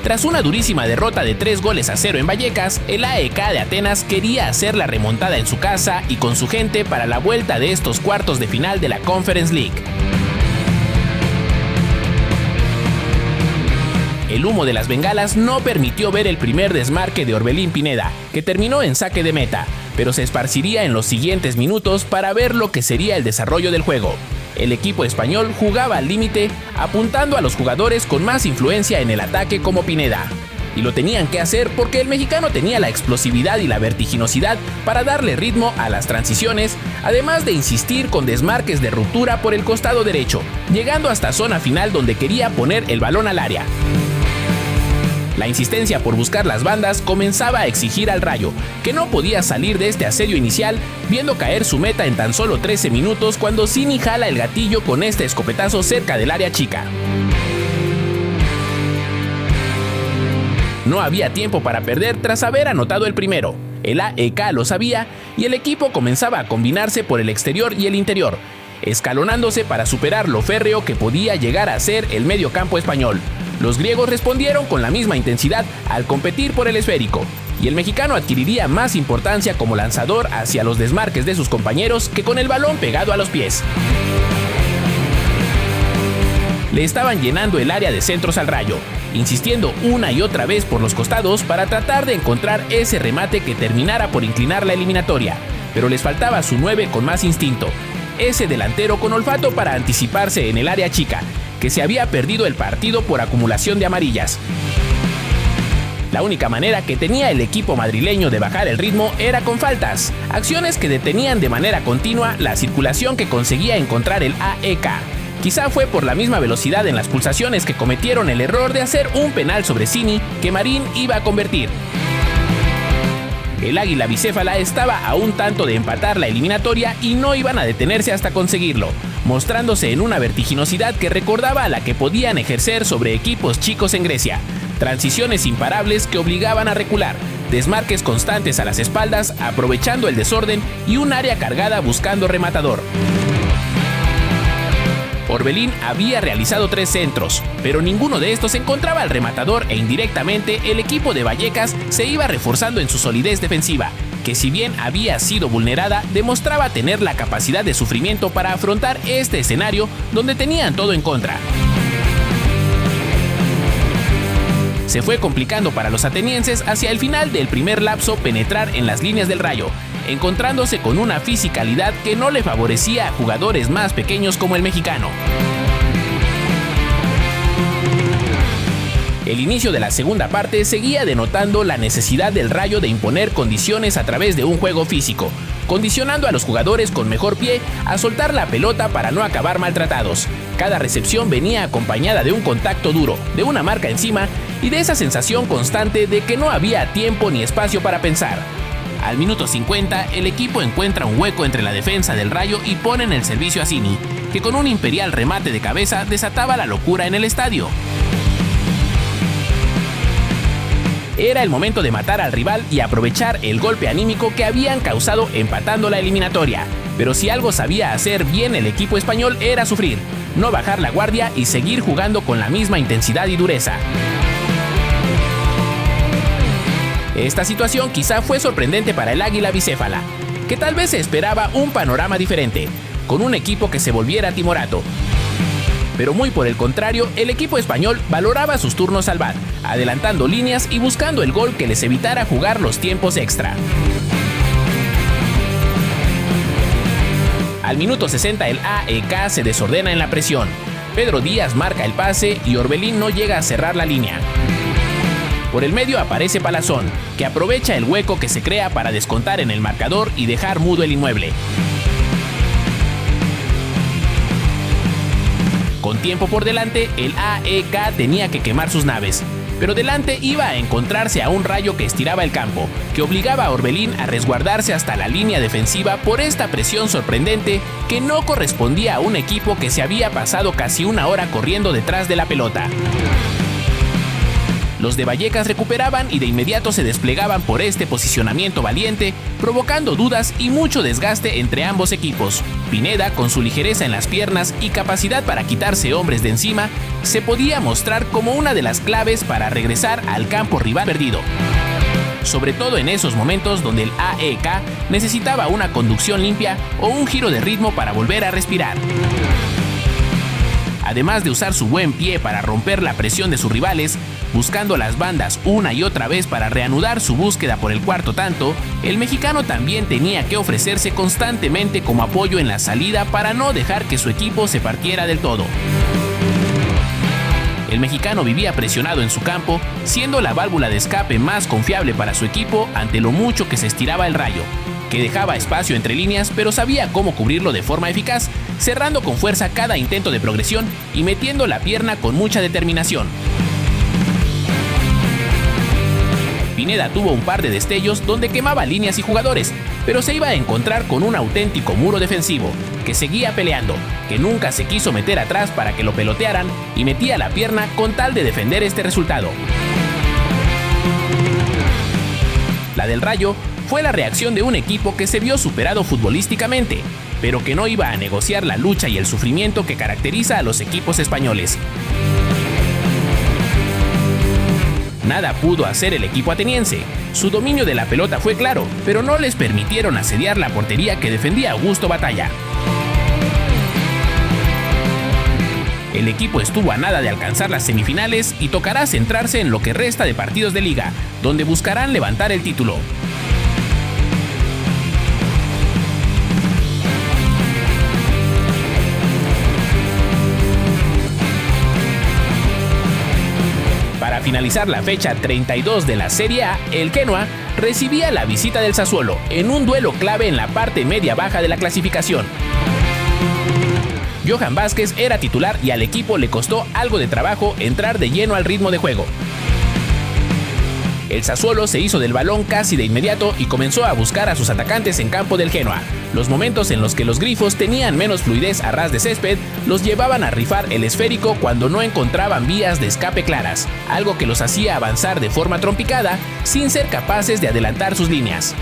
Tras una durísima derrota de 3-0 en Vallecas, el AEK de Atenas quería hacer la remontada en su casa y con su gente para la vuelta de estos cuartos de final de la Conference League. El humo de las bengalas no permitió ver el primer desmarque de Orbelín Pineda, que terminó en saque de meta, pero se esparciría en los siguientes minutos para ver lo que sería el desarrollo del juego. El equipo español jugaba al límite, apuntando a los jugadores con más influencia en el ataque como Pineda. Y lo tenían que hacer porque el mexicano tenía la explosividad y la vertiginosidad para darle ritmo a las transiciones, además de insistir con desmarques de ruptura por el costado derecho, llegando hasta zona final donde quería poner el balón al área. La insistencia por buscar las bandas comenzaba a exigir al Rayo, que no podía salir de este asedio inicial, viendo caer su meta en tan solo 13 minutos cuando Cini jala el gatillo con este escopetazo cerca del área chica. No había tiempo para perder tras haber anotado el primero. El AEK lo sabía y el equipo comenzaba a combinarse por el exterior y el interior, escalonándose para superar lo férreo que podía llegar a ser el mediocampo español. Los griegos respondieron con la misma intensidad al competir por el esférico, y el mexicano adquiriría más importancia como lanzador hacia los desmarques de sus compañeros que con el balón pegado a los pies. Le estaban llenando el área de centros al Rayo, insistiendo una y otra vez por los costados para tratar de encontrar ese remate que terminara por inclinar la eliminatoria, pero les faltaba su 9 con más instinto, ese delantero con olfato para anticiparse en el área chica, que se había perdido el partido por acumulación de amarillas. La única manera que tenía el equipo madrileño de bajar el ritmo era con faltas, acciones que detenían de manera continua la circulación que conseguía encontrar el AEK. Quizá fue por la misma velocidad en las pulsaciones que cometieron el error de hacer un penal sobre Cini que Marín iba a convertir. El águila bicéfala estaba a un tanto de empatar la eliminatoria y no iban a detenerse hasta conseguirlo, mostrándose en una vertiginosidad que recordaba a la que podían ejercer sobre equipos chicos en Grecia. Transiciones imparables que obligaban a recular, desmarques constantes a las espaldas aprovechando el desorden y un área cargada buscando rematador. Orbelín había realizado 3 centros, pero ninguno de estos encontraba al rematador e indirectamente el equipo de Vallecas se iba reforzando en su solidez defensiva, que si bien había sido vulnerada, demostraba tener la capacidad de sufrimiento para afrontar este escenario donde tenían todo en contra. Se fue complicando para los atenienses hacia el final del primer lapso penetrar en las líneas del Rayo, encontrándose con una fisicalidad que no le favorecía a jugadores más pequeños como el mexicano. El inicio de la segunda parte seguía denotando la necesidad del Rayo de imponer condiciones a través de un juego físico, condicionando a los jugadores con mejor pie a soltar la pelota para no acabar maltratados. Cada recepción venía acompañada de un contacto duro, de una marca encima y de esa sensación constante de que no había tiempo ni espacio para pensar. Al minuto 50, el equipo encuentra un hueco entre la defensa del Rayo y pone en el servicio a Cini, que con un imperial remate de cabeza desataba la locura en el estadio. Era el momento de matar al rival y aprovechar el golpe anímico que habían causado empatando la eliminatoria. Pero si algo sabía hacer bien el equipo español era sufrir, no bajar la guardia y seguir jugando con la misma intensidad y dureza. Esta situación quizá fue sorprendente para el águila bicéfala, que tal vez se esperaba un panorama diferente, con un equipo que se volviera timorato. Pero muy por el contrario, el equipo español valoraba sus turnos al bat, adelantando líneas y buscando el gol que les evitara jugar los tiempos extra. Al minuto 60 el AEK se desordena en la presión. Pedro Díaz marca el pase y Orbelín no llega a cerrar la línea. Por el medio aparece Palazón, que aprovecha el hueco que se crea para descontar en el marcador y dejar mudo el inmueble. Con tiempo por delante, el AEK tenía que quemar sus naves, pero delante iba a encontrarse a un Rayo que estiraba el campo, que obligaba a Orbelín a resguardarse hasta la línea defensiva por esta presión sorprendente que no correspondía a un equipo que se había pasado casi una hora corriendo detrás de la pelota. Los de Vallecas recuperaban y de inmediato se desplegaban por este posicionamiento valiente, provocando dudas y mucho desgaste entre ambos equipos. Pineda, con su ligereza en las piernas y capacidad para quitarse hombres de encima, se podía mostrar como una de las claves para regresar al campo rival perdido. Sobre todo en esos momentos donde el AEK necesitaba una conducción limpia o un giro de ritmo para volver a respirar. Además de usar su buen pie para romper la presión de sus rivales, buscando las bandas una y otra vez para reanudar su búsqueda por el cuarto tanto, el mexicano también tenía que ofrecerse constantemente como apoyo en la salida para no dejar que su equipo se partiera del todo. El mexicano vivía presionado en su campo, siendo la válvula de escape más confiable para su equipo ante lo mucho que se estiraba el Rayo, que dejaba espacio entre líneas pero sabía cómo cubrirlo de forma eficaz, cerrando con fuerza cada intento de progresión y metiendo la pierna con mucha determinación. Pineda tuvo un par de destellos donde quemaba líneas y jugadores, pero se iba a encontrar con un auténtico muro defensivo, que seguía peleando, que nunca se quiso meter atrás para que lo pelotearan y metía la pierna con tal de defender este resultado. La del Rayo fue la reacción de un equipo que se vio superado futbolísticamente, pero que no iba a negociar la lucha y el sufrimiento que caracteriza a los equipos españoles. Nada pudo hacer el equipo ateniense. Su dominio de la pelota fue claro, pero no les permitieron asediar la portería que defendía Augusto Batalla. El equipo estuvo a nada de alcanzar las semifinales y tocará centrarse en lo que resta de partidos de liga, donde buscarán levantar el título. Para finalizar la fecha 32 de la Serie A, el Genoa recibía la visita del Sassuolo en un duelo clave en la parte media-baja de la clasificación. Johan Vázquez era titular y al equipo le costó algo de trabajo entrar de lleno al ritmo de juego. El Sassuolo se hizo del balón casi de inmediato y comenzó a buscar a sus atacantes en campo del Genoa. Los momentos en los que los grifos tenían menos fluidez a ras de césped los llevaban a rifar el esférico cuando no encontraban vías de escape claras, algo que los hacía avanzar de forma trompicada sin ser capaces de adelantar sus líneas.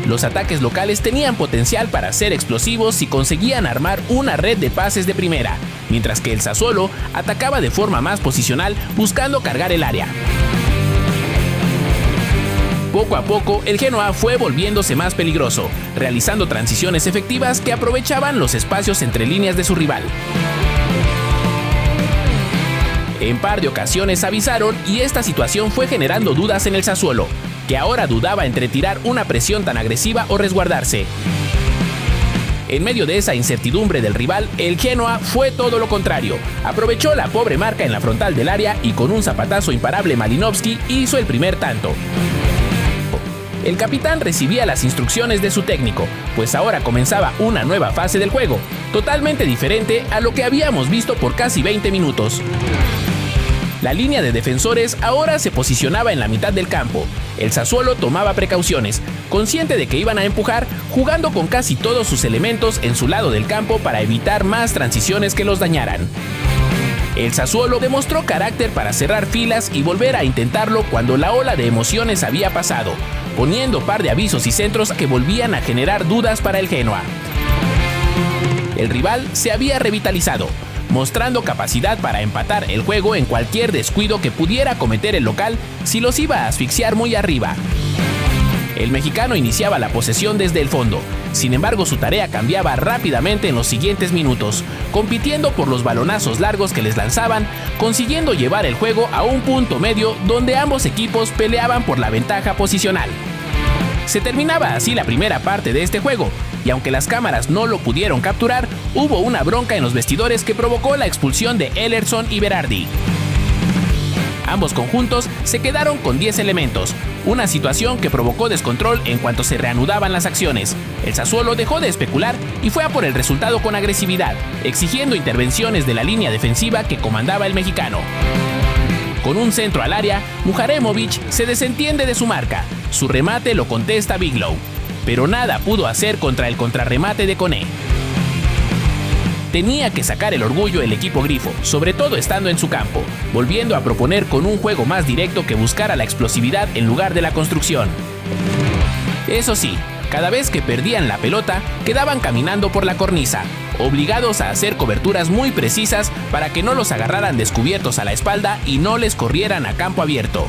Los ataques locales tenían potencial para ser explosivos si conseguían armar una red de pases de primera, mientras que el Sassuolo atacaba de forma más posicional buscando cargar el área. Poco a poco, el Genoa fue volviéndose más peligroso, realizando transiciones efectivas que aprovechaban los espacios entre líneas de su rival. En par de ocasiones avisaron y esta situación fue generando dudas en el Sassuolo, que ahora dudaba entre tirar una presión tan agresiva o resguardarse. En medio de esa incertidumbre del rival, el Genoa fue todo lo contrario. Aprovechó la pobre marca en la frontal del área y con un zapatazo imparable Malinovský hizo el primer tanto. El capitán recibía las instrucciones de su técnico, pues ahora comenzaba una nueva fase del juego, totalmente diferente a lo que habíamos visto por casi 20 minutos. La línea de defensores ahora se posicionaba en la mitad del campo. El Sassuolo tomaba precauciones, consciente de que iban a empujar, jugando con casi todos sus elementos en su lado del campo para evitar más transiciones que los dañaran. El Sassuolo demostró carácter para cerrar filas y volver a intentarlo cuando la ola de emociones había pasado, poniendo par de avisos y centros que volvían a generar dudas para el Genoa. El rival se había revitalizado, mostrando capacidad para empatar el juego en cualquier descuido que pudiera cometer el local si los iba a asfixiar muy arriba. El mexicano iniciaba la posesión desde el fondo, sin embargo su tarea cambiaba rápidamente en los siguientes minutos, compitiendo por los balonazos largos que les lanzaban, consiguiendo llevar el juego a un punto medio donde ambos equipos peleaban por la ventaja posicional. Se terminaba así la primera parte de este juego, y aunque las cámaras no lo pudieron capturar, hubo una bronca en los vestidores que provocó la expulsión de Ellerson y Berardi. Ambos conjuntos se quedaron con 10 elementos, una situación que provocó descontrol en cuanto se reanudaban las acciones. El Sassuolo dejó de especular y fue a por el resultado con agresividad, exigiendo intervenciones de la línea defensiva que comandaba el mexicano. Con un centro al área, Muharemovic se desentiende de su marca. Su remate lo contesta Bigelow, pero nada pudo hacer contra el contrarremate de Koné. Tenía que sacar el orgullo el equipo grifo, sobre todo estando en su campo, volviendo a proponer con un juego más directo que buscara la explosividad en lugar de la construcción. Eso sí, cada vez que perdían la pelota, quedaban caminando por la cornisa, obligados a hacer coberturas muy precisas para que no los agarraran descubiertos a la espalda y no les corrieran a campo abierto.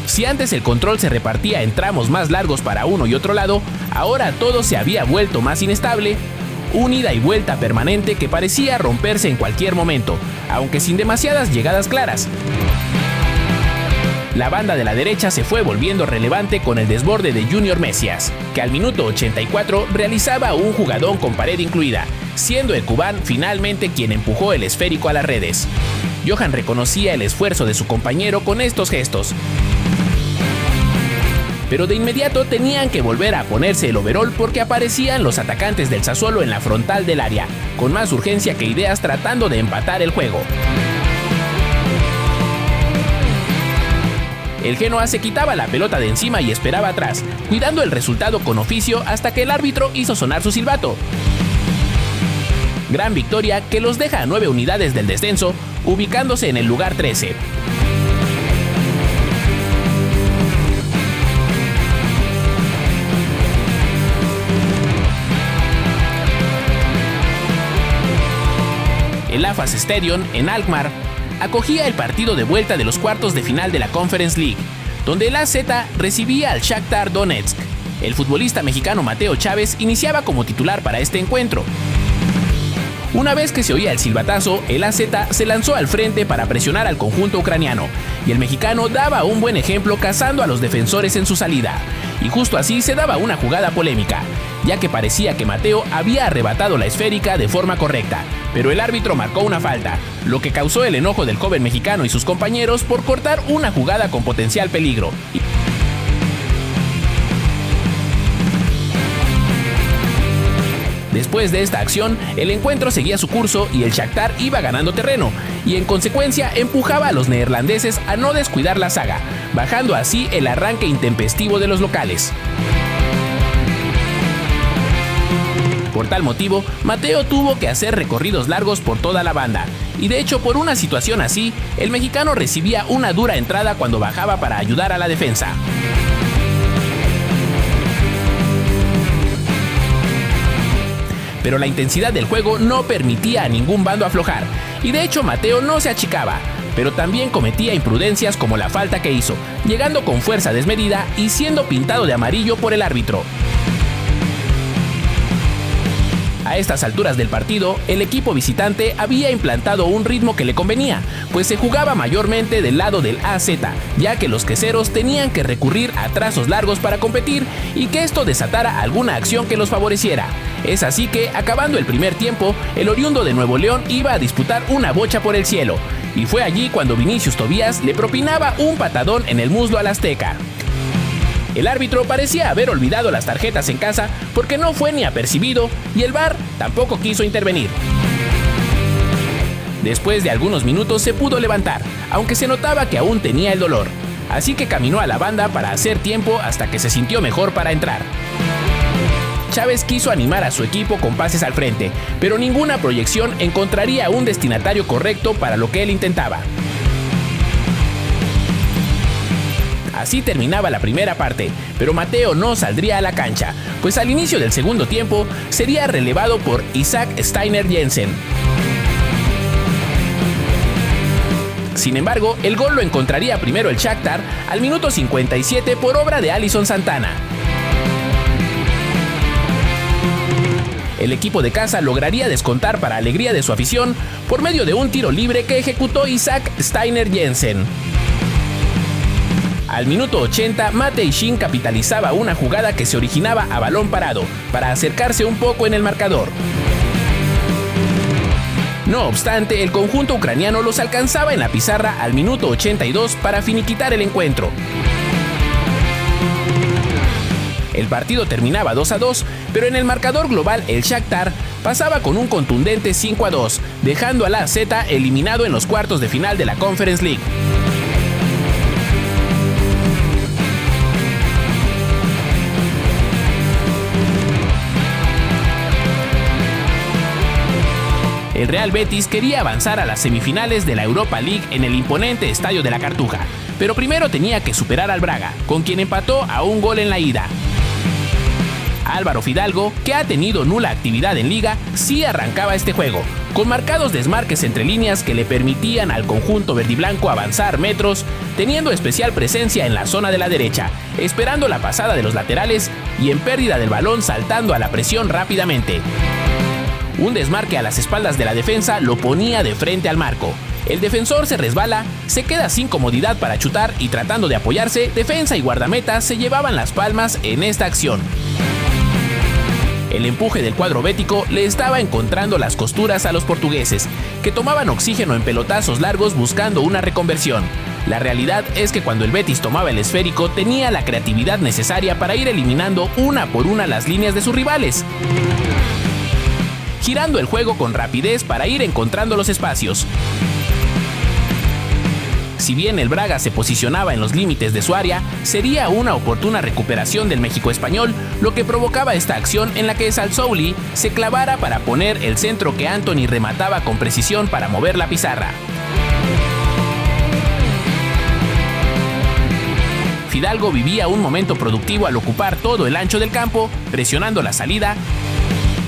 Si antes el control se repartía en tramos más largos para uno y otro lado, ahora todo se había vuelto más inestable, un ida y vuelta permanente que parecía romperse en cualquier momento, aunque sin demasiadas llegadas claras. La banda de la derecha se fue volviendo relevante con el desborde de Junior Messias, que al minuto 84 realizaba un jugadón con pared incluida, siendo el cubán finalmente quien empujó el esférico a las redes. Johan reconocía el esfuerzo de su compañero con estos gestos, pero de inmediato tenían que volver a ponerse el overol porque aparecían los atacantes del Sassuolo en la frontal del área, con más urgencia que ideas tratando de empatar el juego. El Genoa se quitaba la pelota de encima y esperaba atrás, cuidando el resultado con oficio hasta que el árbitro hizo sonar su silbato. Gran victoria que los deja a 9 unidades del descenso, ubicándose en el lugar 13. El AFAS Stadium, en Alkmaar, acogía el partido de vuelta de los cuartos de final de la Conference League, donde el AZ recibía al Shakhtar Donetsk. El futbolista mexicano Mateo Chávez iniciaba como titular para este encuentro. Una vez que se oía el silbatazo, el AZ se lanzó al frente para presionar al conjunto ucraniano, y el mexicano daba un buen ejemplo cazando a los defensores en su salida. Y justo así se daba una jugada polémica, ya que parecía que Mateo había arrebatado la esférica de forma correcta, pero el árbitro marcó una falta, lo que causó el enojo del joven mexicano y sus compañeros por cortar una jugada con potencial peligro. Después de esta acción, el encuentro seguía su curso y el Shakhtar iba ganando terreno, y en consecuencia empujaba a los neerlandeses a no descuidar la saga, bajando así el arranque intempestivo de los locales. Por tal motivo, Mateo tuvo que hacer recorridos largos por toda la banda, y de hecho por una situación así, el mexicano recibía una dura entrada cuando bajaba para ayudar a la defensa. Pero la intensidad del juego no permitía a ningún bando aflojar, y de hecho Mateo no se achicaba, pero también cometía imprudencias como la falta que hizo, llegando con fuerza desmedida y siendo pintado de amarillo por el árbitro. A estas alturas del partido, el equipo visitante había implantado un ritmo que le convenía, pues se jugaba mayormente del lado del AZ, ya que los queseros tenían que recurrir a trazos largos para competir y que esto desatara alguna acción que los favoreciera. Es así que, acabando el primer tiempo, el oriundo de Nuevo León iba a disputar una bocha por el cielo, y fue allí cuando Vinicius Tobías le propinaba un patadón en el muslo al azteca. El árbitro parecía haber olvidado las tarjetas en casa porque no fue ni apercibido y el VAR tampoco quiso intervenir. Después de algunos minutos se pudo levantar, aunque se notaba que aún tenía el dolor, así que caminó a la banda para hacer tiempo hasta que se sintió mejor para entrar. Chávez quiso animar a su equipo con pases al frente, pero ninguna proyección encontraría un destinatario correcto para lo que él intentaba. Así terminaba la primera parte, pero Mateo no saldría a la cancha, pues al inicio del segundo tiempo sería relevado por Isaac Steiner Jensen. Sin embargo, el gol lo encontraría primero el Shakhtar al minuto 57 por obra de Alisson Santana. El equipo de casa lograría descontar para alegría de su afición por medio de un tiro libre que ejecutó Isaac Steiner Jensen. Al minuto 80, Matej Shin capitalizaba una jugada que se originaba a balón parado, para acercarse un poco en el marcador. No obstante, el conjunto ucraniano los alcanzaba en la pizarra al minuto 82 para finiquitar el encuentro. El partido terminaba 2-2, pero en el marcador global el Shakhtar pasaba con un contundente 5-2, dejando al AZ eliminado en los cuartos de final de la Conference League. El Real Betis quería avanzar a las semifinales de la Europa League en el imponente Estadio de la Cartuja, pero primero tenía que superar al Braga, con quien empató a un gol en la ida. Álvaro Fidalgo, que ha tenido nula actividad en Liga, sí arrancaba este juego, con marcados desmarques entre líneas que le permitían al conjunto verdiblanco avanzar metros, teniendo especial presencia en la zona de la derecha, esperando la pasada de los laterales y en pérdida del balón saltando a la presión rápidamente. Un desmarque a las espaldas de la defensa lo ponía de frente al marco. El defensor se resbala, se queda sin comodidad para chutar y tratando de apoyarse, defensa y guardameta se llevaban las palmas en esta acción. El empuje del cuadro bético le estaba encontrando las costuras a los portugueses, que tomaban oxígeno en pelotazos largos buscando una reconversión. La realidad es que cuando el Betis tomaba el esférico tenía la creatividad necesaria para ir eliminando una por una las líneas de sus rivales, girando el juego con rapidez para ir encontrando los espacios. Si bien el Braga se posicionaba en los límites de su área, sería una oportuna recuperación del México español, lo que provocaba esta acción en la que Salsouli se clavara para poner el centro que Antony remataba con precisión para mover la pizarra. Fidalgo vivía un momento productivo al ocupar todo el ancho del campo, presionando la salida,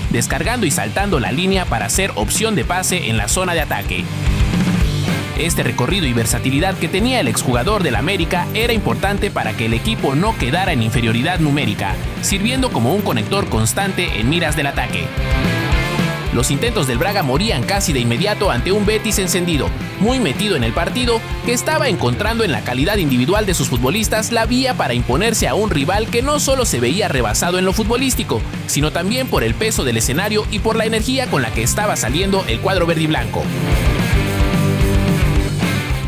descargando y saltando la línea para ser opción de pase en la zona de ataque. Este recorrido y versatilidad que tenía el exjugador del América era importante para que el equipo no quedara en inferioridad numérica, sirviendo como un conector constante en miras del ataque. Los intentos del Braga morían casi de inmediato ante un Betis encendido, muy metido en el partido, que estaba encontrando en la calidad individual de sus futbolistas la vía para imponerse a un rival que no solo se veía rebasado en lo futbolístico, sino también por el peso del escenario y por la energía con la que estaba saliendo el cuadro verdiblanco.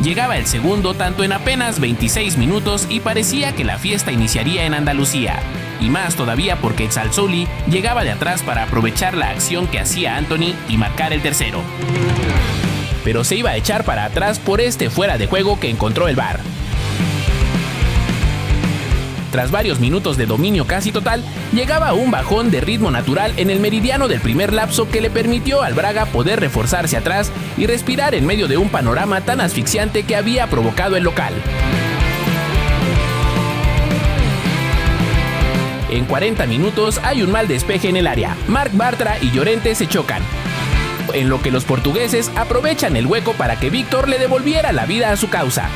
Llegaba el segundo tanto en apenas 26 minutos y parecía que la fiesta iniciaría en Andalucía. Y más todavía porque Salsouli llegaba de atrás para aprovechar la acción que hacía Antony y marcar el tercero. Pero se iba a echar para atrás por este fuera de juego que encontró el VAR. Tras varios minutos de dominio casi total, llegaba un bajón de ritmo natural en el meridiano del primer lapso que le permitió al Braga poder reforzarse atrás y respirar en medio de un panorama tan asfixiante que había provocado el local. En 40 minutos hay un mal despeje en el área. Marc Bartra y Llorente se chocan, en lo que los portugueses aprovechan el hueco para que Víctor le devolviera la vida a su causa.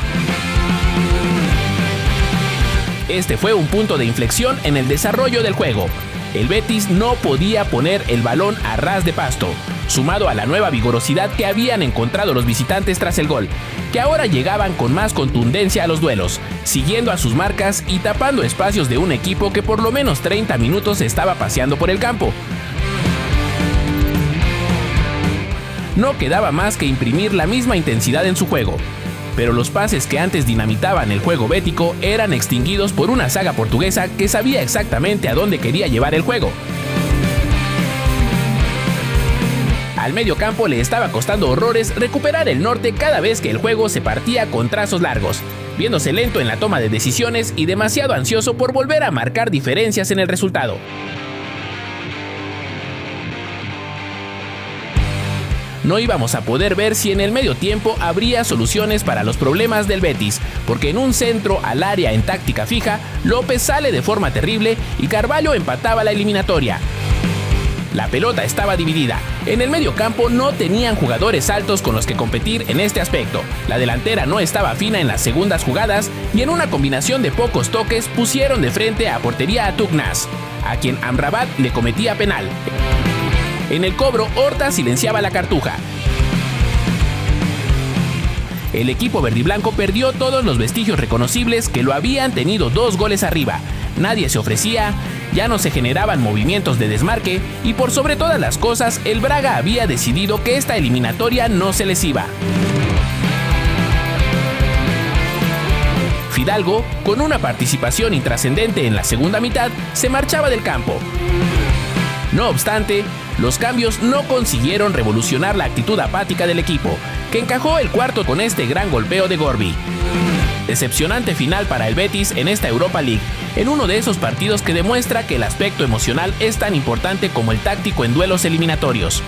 Este fue un punto de inflexión en el desarrollo del juego. El Betis no podía poner el balón a ras de pasto, sumado a la nueva vigorosidad que habían encontrado los visitantes tras el gol, que ahora llegaban con más contundencia a los duelos, siguiendo a sus marcas y tapando espacios de un equipo que por lo menos 30 minutos estaba paseando por el campo. No quedaba más que imprimir la misma intensidad en su juego, pero los pases que antes dinamitaban el juego bético eran extinguidos por una saga portuguesa que sabía exactamente a dónde quería llevar el juego. Al medio campo le estaba costando horrores recuperar el norte cada vez que el juego se partía con trazos largos, viéndose lento en la toma de decisiones y demasiado ansioso por volver a marcar diferencias en el resultado. No íbamos a poder ver si en el medio tiempo habría soluciones para los problemas del Betis, porque en un centro al área en táctica fija, López sale de forma terrible y Carvalho empataba la eliminatoria. La pelota estaba dividida. En el medio campo no tenían jugadores altos con los que competir en este aspecto. La delantera no estaba fina en las segundas jugadas y en una combinación de pocos toques pusieron de frente a portería a Tugnas, a quien Amrabat le cometía penal. En el cobro, Horta silenciaba la Cartuja. El equipo verdiblanco perdió todos los vestigios reconocibles que lo habían tenido 2 goles arriba. Nadie se ofrecía, ya no se generaban movimientos de desmarque y por sobre todas las cosas, el Braga había decidido que esta eliminatoria no se les iba. Fidalgo, con una participación intrascendente en la segunda mitad, se marchaba del campo. No obstante, los cambios no consiguieron revolucionar la actitud apática del equipo, que encajó el cuarto con este gran golpeo de Gorbi. Decepcionante final para el Betis en esta Europa League, en uno de esos partidos que demuestra que el aspecto emocional es tan importante como el táctico en duelos eliminatorios.